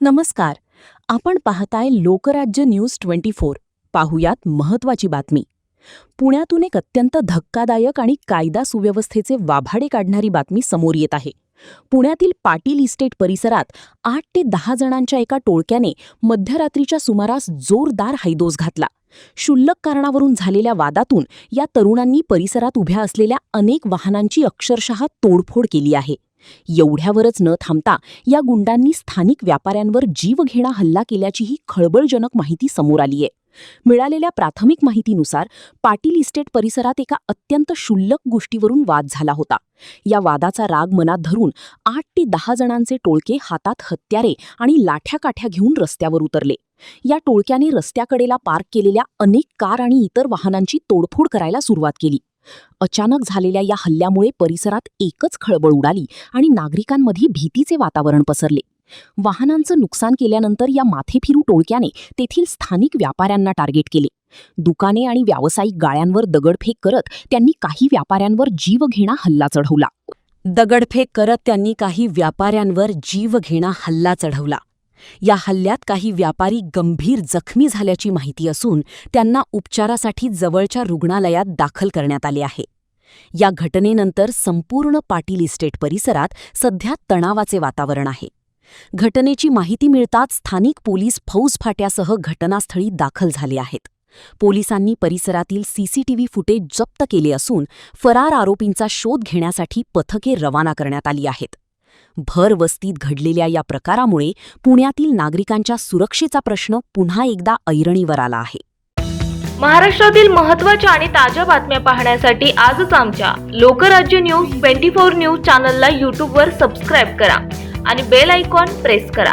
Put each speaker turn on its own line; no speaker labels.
नमस्कार. आपण पाहताय लोकराज्य न्यूज 24. पाहुयात महत्त्वाची बातमी. पुण्यातून एक अत्यंत धक्कादायक आणि कायदा सुव्यवस्थेचे वाभाडे काढणारी बातमी समोर येत आहे. पुण्यातील पाटील इस्टेट परिसरात 8 ते 10 जणांच्या एका टोळक्याने मध्यरात्रीच्या सुमारास जोरदार हैदोस घातला. क्षुल्लक कारणावरून झालेल्या वादातून या तरुणांनी परिसरात उभ्या असलेल्या अनेक वाहनांची अक्षरशः तोडफोड केली आहे. एवढ्यावरच न थांबता या गुंडांनी स्थानिक व्यापाऱ्यांवर जीवघेणा हल्ला केल्याचीही खळबळजनक माहिती समोर आलीय. मिळालेल्या प्राथमिक माहितीनुसार पाटील इस्टेट परिसरात एका अत्यंत क्षुल्लक गोष्टीवरून वाद झाला होता. या वादाचा राग मनात धरून 8 ते 10 जणांचे टोळके हातात हत्यारे आणि लाठ्याकाठ्या घेऊन रस्त्यावर उतरले. या टोळक्याने रस्त्याकडेला पार्क केलेल्या अनेक कार आणि इतर वाहनांची तोडफोड करायला सुरुवात केली. अचानक झालेल्या या हल्ल्यामुळे परिसरात एकच खळबळ उडाली आणि नागरिकांमध्ये भीतीचे वातावरण पसरले. वाहनांचं नुकसान केल्यानंतर या माथेफिरू टोळक्याने तेथील स्थानिक व्यापाऱ्यांना टार्गेट केले. दुकाने आणि व्यावसायिक गाळ्यांवर दगडफेक करत त्यांनी काही व्यापाऱ्यांवर जीवघेणा हल्ला चढवला. या हल्ल्यात काही व्यापारी गंभीर जखमी झाल्याची माहिती असून त्यांना उपचारासाठी जवळच्या रुग्णालयात दाखल करण्यात आले आहे. या घटनेनंतर संपूर्ण पाटील इस्टेट परिसरात सध्या तणावाचे वातावरण आहे. घटनेची माहिती मिळताच स्थानिक पोलीस फौजफाट्यासह घटनास्थळी दाखल झाले आहेत. पोलिसांनी परिसरातील सीसीटीव्ही फुटेज जप्त केले असून फरार आरोपींचा शोध घेण्यासाठी पथके रवाना करण्यात आली आहेत. भर वस्तीत घडलेल्या या प्रकारामुळे पुण्यातील नागरिकांच्या सुरक्षेचा प्रश्न पुन्हा एकदा ऐरणीवर आला आहे.
महाराष्ट्रातील महत्त्वाच्या आणि ताज्या बातम्या पाहण्यासाठी आजच आमच्या लोकराज्य न्यूज 24 न्यूज चॅनलला YouTubeवर सबस्क्राईब करा आणि बेल आयकॉन प्रेस करा.